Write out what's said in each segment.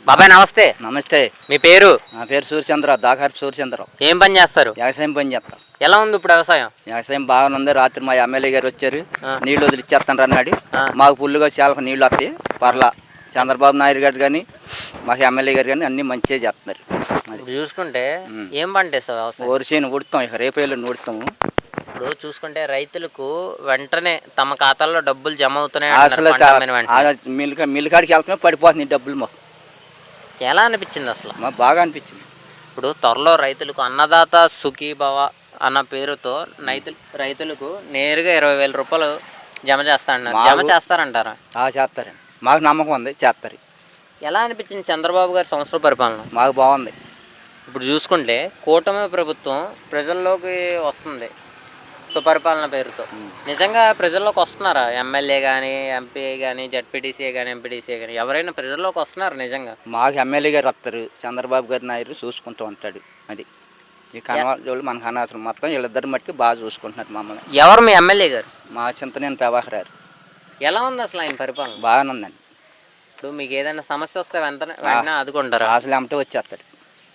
బాబాయ్ నమస్తే. నమస్తే. మీ పేరు? నా పేరు సూర్యచంద్ర, దాకారి సూర్యచంద్ర. ఏం పని చేస్తారు? వ్యవసాయం పని చేస్తాం. ఎలా ఉంది ఇప్పుడు వ్యవసాయం? వ్యవసాయం బాగానే ఉంది. రాత్రి మా ఎమ్మెల్యే గారు వచ్చారు, నీళ్ళు వదిలిచ్చేస్తాను అన్నాడు. మాకు ఫుల్గా చాలా నీళ్ళు వస్తాయి. పర్లా చంద్రబాబు నాయుడు గారు కానీ మాకు ఎమ్మెల్యే గారు కానీ అన్నీ మంచిగా చేస్తున్నారు. అది చూసుకుంటే ఏం పంట వేస్తావు వ్యవసాయం? వరిసేను ఉడుతాం, ఇక రేపేళ్ళు ఉడుతాము. ఇప్పుడు చూసుకుంటే రైతులకు వెంటనే తమ ఖాతాల్లో డబ్బులు జమ అవుతున్నాయి. అసలు మిల్కాడికి వెళ్తామే పడిపోతుంది డబ్బులు. మాకు ఎలా అనిపించింది అసలు? మాకు బాగా అనిపించింది. ఇప్పుడు త్వరలో రైతులకు అన్నదాత సుఖీభవ అన్న పేరుతో రైతులకు నేరుగా 20,000 రూపాయలు జమ చేస్తా అన్నారు. జమ చేస్తారంటారా? చేస్తారండి, మాకు నమ్మకం ఉంది, చేస్తారు. ఎలా అనిపించింది చంద్రబాబు గారి సంవత్సర పరిపాలన? మాకు బాగుంది. ఇప్పుడు చూసుకుంటే కూటమి ప్రభుత్వం ప్రజల్లోకి వస్తుంది సుపరిపాలన పేరుతో. నిజంగా ప్రజల్లోకి వస్తున్నారా? ఎమ్మెల్యే కానీ, ఎంపీ కానీ, జడ్పీటీసీ కానీ, ఎంపీటీసీ కానీ ఎవరైనా ప్రజల్లోకి వస్తున్నారు నిజంగా? మాకు ఎమ్మెల్యే గారు వస్తారు, చంద్రబాబు గారి నాయుడు చూసుకుంటూ ఉంటాడు. అది ఈ కనవాళ్ళు మనకు అనవసరం. మొత్తం వీళ్ళిద్దరు మట్టుకు బాగా చూసుకుంటున్నారు మమ్మల్ని. ఎవరు మీ ఎమ్మెల్యే గారు? మా చింతనేని ప్రభాకర్ గారు. ఎలా ఉంది అసలు ఆయన పరిపాలన? బాగానే ఉందండి. ఇప్పుడు మీకు ఏదైనా సమస్య వస్తే వెంటనే ఆదుకుంటారా? అసలు ఏమంటే వచ్చేస్తారు.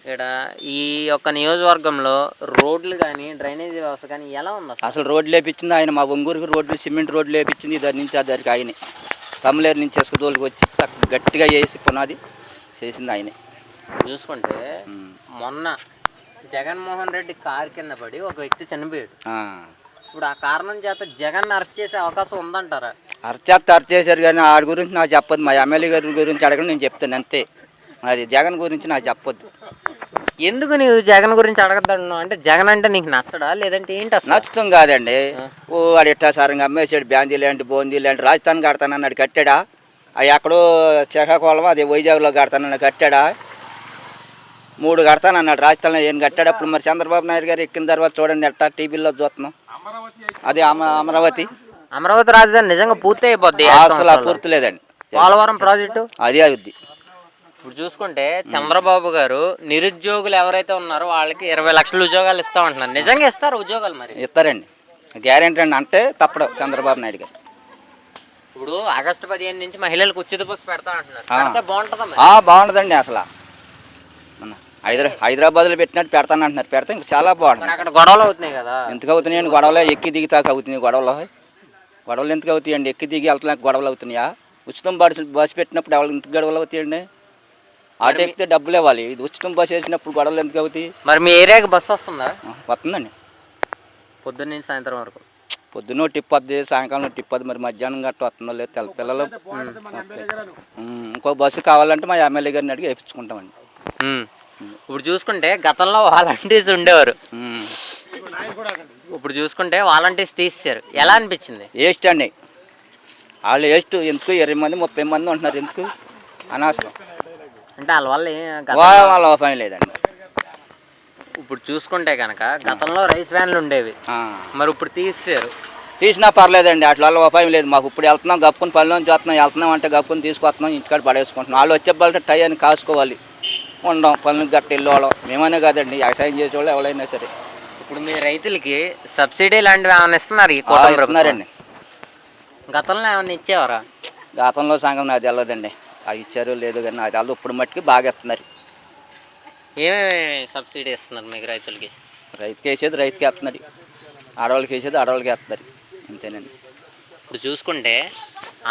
ఇక్కడ ఈ యొక్క నియోజకవర్గంలో రోడ్లు కానీ, డ్రైనేజీ వ్యవస్థ కానీ ఎలా ఉంది అసలు రోడ్లు వేపించింది ఆయన. మా ఒంగూరుకి రోడ్లు, సిమెంట్ రోడ్లు వేపించింది. ఇద్దరి నుంచి అద్దరికి ఆయనే. తమ్ములేరు నుంచి ఎసుకదోలికి వచ్చి గట్టిగా వేసి పునాది చేసింది ఆయనే. చూసుకుంటే మొన్న జగన్మోహన్ రెడ్డి కారు కింద పడి ఒక వ్యక్తి చనిపోయాడు. ఇప్పుడు ఆ కారణం చేత జగన్ అరెస్ట్ చేసే అవకాశం ఉందంటారా? అరెస్ట్ చేశారు కానీ ఆడి గురించి నాకు చెప్పొద్దు. మా ఎమ్మెల్యే గారి గురించి అడగడం నేను చెప్తాను అంతే. అది జగన్ గురించి నాకు చెప్పొద్దు. ఎందుకు నీవు జగన్ గురించి అడగద్దాను? అంటే జగన్ అంటే నీకు నచ్చడా లేదంటే ఏంటి అసలు? నచ్చుతాం కాదండి. వాడు ఇట్టాసారంగా అమ్మేసాడు. బ్యాందీ లాంటి బోందీ లాంటి రాజస్థాన్ కడతానన్నాడు, కట్టాడా? అవి ఎక్కడో శ్రీకాకుళం అది వైజాగ్లో కడతానన్నాడు, కట్టాడా? 3 కడతానన్నాడు రాజస్థాన్లో. ఏం కట్టాడు? అప్పుడు మరి చంద్రబాబు నాయుడు గారు ఎక్కిన తర్వాత చూడండి ఎట్టా టీవీలో చూస్తున్నాం. అది అమరావతి రాజధాని నిజంగా పూర్తి అయిపోద్ది. అసలు పూర్తి లేదండి. పోలవరం ప్రాజెక్టు అదే అవుద్ది. ఇప్పుడు చూసుకుంటే చంద్రబాబు గారు నిరుద్యోగులు ఎవరైతే ఉన్నారో వాళ్ళకి 20 లక్షల ఉద్యోగాలు ఇస్తామంటున్నారు. నిజంగా ఇస్తారు ఉద్యోగాలు? మరి ఇస్తారండి, గ్యారెంటీ అండి. అంటే తప్పడు చంద్రబాబు నాయుడు గారు. ఇప్పుడు ఆగస్టు 15 నుంచి మహిళలకు ఉచిత బస్సు పెడతా అంటున్నారు. బాగుంటుందా? బాగుంటుందండి. అసలు హైదరాబాద్లో పెట్టినట్టు పెడతానంటున్నారు. పెడితే ఇంకా చాలా బాగుంటుంది. అక్కడ గొడవలు అవుతున్నాయి కదా? ఎందుకు అవుతున్నాయండి గొడవలు? ఎక్కి దిగి తాక అవుతున్నాయి గొడవలు ఎందుకు అవుతాయండి? ఎక్కి దిగి వెళ్తున్నాక గొడవలు అవుతున్నాయా? ఉచితం బస్సు పెట్టినప్పుడు ఎవరు ఇంత గొడవలు అవుతాయండి? ఆటో ఎక్కితే డబ్బులు ఇవ్వాలి. ఇది ఉచితం బస్సు వేసినప్పుడు గొడవలు ఎందుకు అవుతాయి? మరి మీ ఏరియాకి బస్సు వస్తుందా? వస్తుందండి. పొద్దున్న నుంచి సాయంత్రం వరకు. పొద్దున్న టిప్ వద్ది, సాయంకాలం టిప్ వద్దు. మరి మధ్యాహ్నం గట్ట వస్తుందో లేదు తెల్ల పిల్లలు. ఇంకో బస్సు కావాలంటే మా ఎమ్మెల్యే గారిని అడిగి వేయించుకుంటామండి. ఇప్పుడు చూసుకుంటే గతంలో వాలంటీర్స్ ఉండేవారు, ఇప్పుడు చూసుకుంటే వాలంటీర్స్ తీసేశారు. ఎలా అనిపించింది? వేస్ట్ అండి. వాళ్ళు వేస్ట్. ఎందుకు 20 మంది 30 మంది ఉంటున్నారు, ఎందుకు? అనవసరం. అంటే వాళ్ళ పని లేదండి. ఇప్పుడు చూసుకుంటే కనుక గతంలో రైస్ వ్యాన్లు ఉండేవి, మరి ఇప్పుడు తీసేశారు. తీసినా పర్లేదండి, అట్ల వల్ల ఉపాయం లేదు మాకు. ఇప్పుడు వెళ్తున్నాం గప్పుని పనిలోంచి వస్తున్నాం, వెళ్తున్నాం అంటే గప్పుని తీసుకొస్తున్నాం, ఇంటికాడ పడేసుకుంటున్నాం. వాళ్ళు వచ్చేవాళ్ళకి టైంని కాసుకోవాలి, ఉండం పనులకు గట్ట వెళ్ళేవాళ్ళం. మేమనే కాదండి, వ్యవసాయం చేసేవాళ్ళు ఎవరైనా సరే. ఇప్పుడు మీ రైతులకి సబ్సిడీ లాంటివి ఏమైనా ఇస్తున్నారు? ఇస్తున్నారండి. గతంలో ఏమైనా ఇచ్చేవారా? గతంలో సంగతి నాకు తెలియదండి, అది ఇచ్చారో లేదో కానీ నాకు తెలియదు. ఇప్పుడు మట్టుకి బాగా ఇస్తున్నారు. ఏమేమి సబ్సిడీ ఇస్తున్నారు మీకు రైతులకి? రైతుకి వేసేది రైతుకి వేస్తున్నారు, ఆడవాళ్ళకి వేసేది ఆడవాళ్ళకి వేస్తున్నారు, అంతేనండి. ఇప్పుడు చూసుకుంటే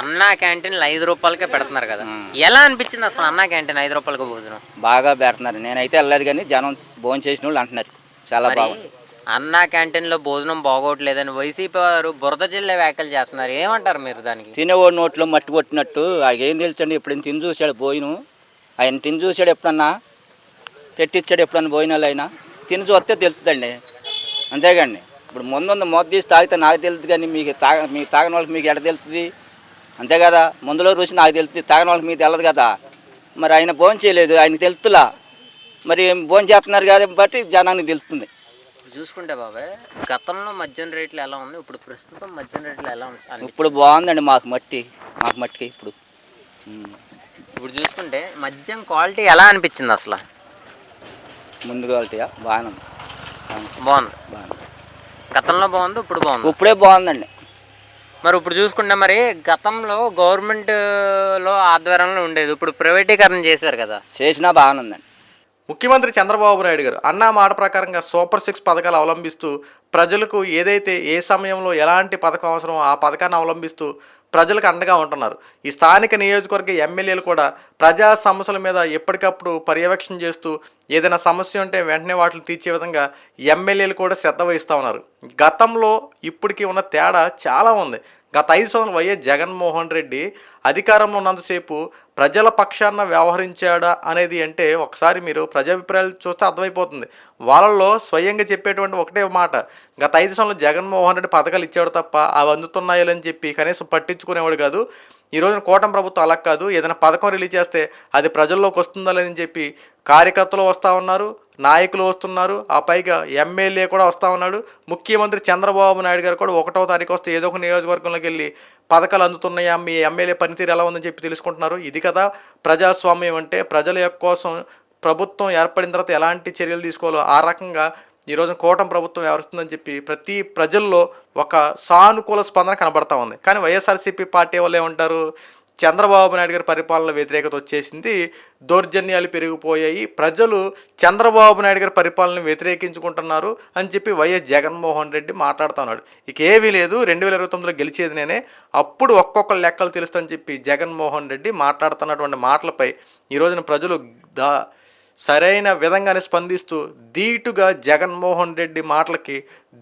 అన్నా క్యాంటీన్లు 5 రూపాయలకే పెడుతున్నారు కదా, ఎలా అనిపించింది అసలు అన్నా క్యాంటీన్ 5 రూపాయలకి భోజనం? బాగా పెడుతున్నారు. నేనైతే వెళ్ళలేదు కానీ జనం భోజనం చేసిన వాళ్ళు అంటున్నారు చాలా బాగుంది. అన్నా క్యాంటీన్లో భోజనం బాగోట్లేదని వైసీపీ వారు బురద జిల్లా వ్యాఖ్యలు చేస్తున్నారు. ఏమంటారు మీరు దానికి? తినేవాడు నోట్లో మట్టి కొట్టినట్టు. ఆయన ఏం తెలుసండి? ఎప్పుడైనా తిని చూశాడు భోజనం? ఆయన తిని చూశాడు ఎప్పుడన్నా? పెట్టించాడు ఎప్పుడన్నా భోజనాలు? అయినా తిని చూస్తే తెలుస్తుందండి, అంతేగాండి. ఇప్పుడు ముందు మొదటి తీసి తాగితే నాకు తెలుస్తుంది కానీ మీకు తాగిన వాళ్ళకి మీకు ఎడ తెలుస్తుంది? అంతే కదా. ముందులో రుచి నాకు తెలుస్తుంది, తాగిన వాళ్ళకి మీకు తెలియదు కదా. మరి ఆయన భోజనం చేయలేదు, ఆయనకి తెలుస్తులా. మరి భోజనం చేస్తున్నారు కాబట్టి జనానికి తెలుస్తుంది. చూసుకుంటే బాబాయ్ గతంలో మద్యం రేట్లు ఎలా ఉంది, ఇప్పుడు ప్రస్తుతం మద్యం రేట్లు ఎలా ఉంది? ఇప్పుడు బాగుందండి మాకు మట్టికి ఇప్పుడు చూసుకుంటే మద్యం క్వాలిటీ ఎలా అనిపించింది అసలు? ముందు క్వాలిటీయా? బాగుంది. గతంలో బాగుంది, ఇప్పుడు బాగుంది? ఇప్పుడే బాగుందండి. మరి ఇప్పుడు చూసుకుంటే మరి గతంలో గవర్నమెంట్లో ఆధ్వర్యంలో ఉండేది, ఇప్పుడు ప్రైవేటీకరణ చేశారు కదా. చేసినా బాగానే ఉందండి. ముఖ్యమంత్రి చంద్రబాబు నాయుడు గారు అన్న మాట ప్రకారంగా సూపర్ సిక్స్ పథకాలు అవలంబిస్తూ ప్రజలకు ఏదైతే ఏ సమయంలో ఎలాంటి పథకం అవసరమో ఆ పథకాన్ని అవలంబిస్తూ ప్రజలకు అండగా ఉంటున్నారు. ఈ స్థానిక నియోజకవర్గ ఎమ్మెల్యేలు కూడా ప్రజా సమస్యల మీద ఎప్పటికప్పుడు పర్యవేక్షణ చేస్తూ ఏదైనా సమస్య ఉంటే వెంటనే వాటిని తీర్చే విధంగా ఎమ్మెల్యేలు కూడా శ్రద్ధ వహిస్తూ ఉన్నారు. గతంలో ఇప్పటికీ ఉన్న తేడా చాలా ఉంది. గత 5 సంవత్సరాలు వైఎస్ జగన్మోహన్ రెడ్డి అధికారంలో ఉన్నంతసేపు ప్రజల పక్షాన వ్యవహరించాడా అనేది అంటే ఒకసారి మీరు ప్రజాభిప్రాయాలు చూస్తే అర్థమైపోతుంది. వాళ్ళల్లో స్వయంగా చెప్పేటువంటి ఒకటే మాట, గత 5 సంవత్సరాలు జగన్మోహన్ రెడ్డి పథకాలు ఇచ్చాడు తప్ప అవి అందుతున్నాయని చెప్పి కనీసం పట్టించుకునేవాడు కాదు. ఈ రోజున కూటమి ప్రభుత్వం అలా కాదు, ఏదైనా పథకం రిలీజ్ చేస్తే అది ప్రజల్లోకి వస్తుందా లేదని చెప్పి కార్యకర్తలు వస్తూ ఉన్నారు, నాయకులు వస్తున్నారు, ఆ పైగా ఎమ్మెల్యే కూడా వస్తూ ఉన్నాడు. ముఖ్యమంత్రి చంద్రబాబు నాయుడు గారు కూడా 1వ తారీఖు వస్తే ఏదో ఒక నియోజకవర్గంలోకి వెళ్ళి పథకాలు అందుతున్నాయా, మీ ఎమ్మెల్యే పనితీరు ఎలా ఉందని చెప్పి తెలుసుకుంటున్నారు. ఇది కదా ప్రజాస్వామ్యం అంటే. ప్రజల యొక్క కోసం ప్రభుత్వం ఏర్పడిన తర్వాత ఎలాంటి చర్యలు తీసుకోవాలో ఆ రకంగా ఈరోజు కూటమి ప్రభుత్వం వ్యవహరిస్తుందని చెప్పి ప్రతి ప్రజల్లో ఒక సానుకూల స్పందన కనబడతా ఉంది. కానీ వైఎస్ఆర్సీపీ పార్టీ వాళ్ళు ఏమంటారు, చంద్రబాబు నాయుడు గారి పరిపాలన వ్యతిరేకత వచ్చేసింది, దౌర్జన్యాలు పెరిగిపోయాయి, ప్రజలు చంద్రబాబు నాయుడు గారి పరిపాలన వ్యతిరేకించుకుంటున్నారు అని చెప్పి వైఎస్ జగన్మోహన్ రెడ్డి మాట్లాడుతున్నాడు. ఇక ఏమీ లేదు, 2029లో గెలిచేది నేనే, అప్పుడు ఒక్కొక్క లెక్కలు తెలుస్తుందని చెప్పి జగన్మోహన్ రెడ్డి మాట్లాడుతున్నటువంటి మాటలపై ఈ రోజున ప్రజలు సరైన విధంగానే స్పందిస్తూ ధీటుగా జగన్మోహన్ రెడ్డి మాటలకి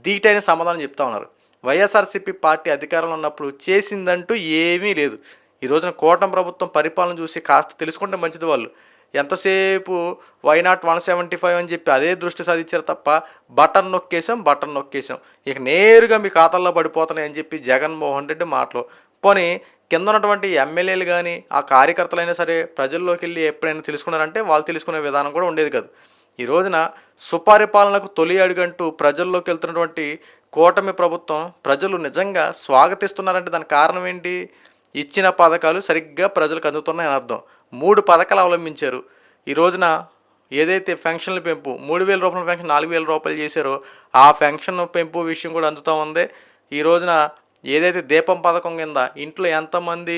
ధీటైన సమాధానం చెప్తా ఉన్నారు. వైఎస్ఆర్సీపీ పార్టీ అధికారంలో ఉన్నప్పుడు చేసిందంటూ ఏమీ లేదు. ఈ రోజున కూటమి ప్రభుత్వం పరిపాలన చూసి కాస్త తెలుసుకుంటే మంచిది. వాళ్ళు ఎంతసేపు వైనాట్ 175 అని చెప్పి అదే దృష్టి సాధించారు తప్ప బటన్ నొక్కేసాం ఇక నేరుగా మీ ఖాతాల్లో పడిపోతున్నాయి అని చెప్పి జగన్మోహన్ రెడ్డి మాటలు. పోనీ కింద ఉన్నటువంటి ఎమ్మెల్యేలు కానీ ఆ కార్యకర్తలైనా సరే ప్రజల్లోకి వెళ్ళి ఎప్పుడైనా తెలుసుకున్నారంటే వాళ్ళు తెలుసుకునే విధానం కూడా ఉండేది కాదు. ఈ రోజున సుపరిపాలనకు తొలి అడుగంటూ ప్రజల్లోకి వెళ్తున్నటువంటి కూటమి ప్రభుత్వం ప్రజలు నిజంగా స్వాగతిస్తున్నారంటే దానికి కారణం ఏంటి? ఇచ్చిన పథకాలు సరిగ్గా ప్రజలకు అందుతున్నాయని అర్థం. 3 పథకాలు అవలంబించారు. ఈ రోజున ఏదైతే పెన్షన్ల పెంపు 3,000 రూపాయల పెన్షన్ 4,000 రూపాయలు చేశారో ఆ పెన్షన్ పెంపు విషయం కూడా అందుతూ ఉంది. ఈ రోజున ఏదైతే దీపం పథకం కింద ఇంట్లో ఎంతమంది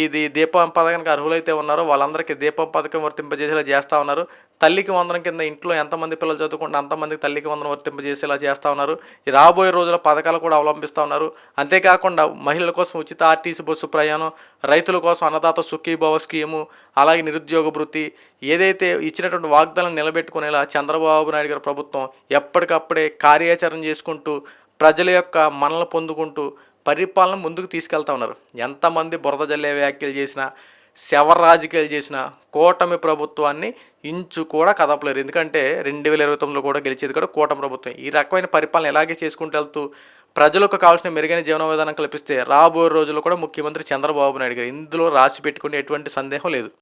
ఇది దీపం పథకానికి అర్హులైతే ఉన్నారో వాళ్ళందరికీ దీపం పథకం వర్తింపజేసేలా చేస్తూ ఉన్నారు. తల్లికి వందనం కింద ఇంట్లో ఎంతమంది పిల్లలు చదువుకుంటే అంతమందికి తల్లికి వందనం వర్తింపజేసేలా చేస్తూ ఉన్నారు. ఈ రాబోయే రోజుల్లో పథకాలు కూడా అవలంబిస్తూ ఉన్నారు. అంతేకాకుండా మహిళల కోసం ఉచిత ఆర్టీసీ బస్సు ప్రయాణం, రైతుల కోసం అన్నదాత సుఖీభవ స్కీము, అలాగే నిరుద్యోగ భృతి, ఏదైతే ఇచ్చినటువంటి వాగ్దానాలను నిలబెట్టుకునేలా చంద్రబాబు నాయుడు గారి ప్రభుత్వం ఎప్పటికప్పుడే కార్యాచరణ చేసుకుంటూ ప్రజల యొక్క మనల్ని పొందుకుంటూ పరిపాలన ముందుకు తీసుకెళ్తా ఉన్నారు. ఎంతమంది బురద జల్లే వ్యాఖ్యలు చేసినా, శవ రాజకీయాలు చేసినా కూటమి ప్రభుత్వాన్ని ఇంచు కూడా కదపలేరు. ఎందుకంటే 2029లో కూడా గెలిచేది కూడా కూటమి ప్రభుత్వం. ఈ రకమైన పరిపాలన ఎలాగే చేసుకుంటూ వెళ్తూ ప్రజలకు కావాల్సిన మెరుగైన జీవన విధానం కల్పిస్తే రాబోయే రోజుల్లో కూడా ముఖ్యమంత్రి చంద్రబాబు నాయుడు గారు ఇందులో రాసి పెట్టుకునే ఎటువంటి సందేహం లేదు.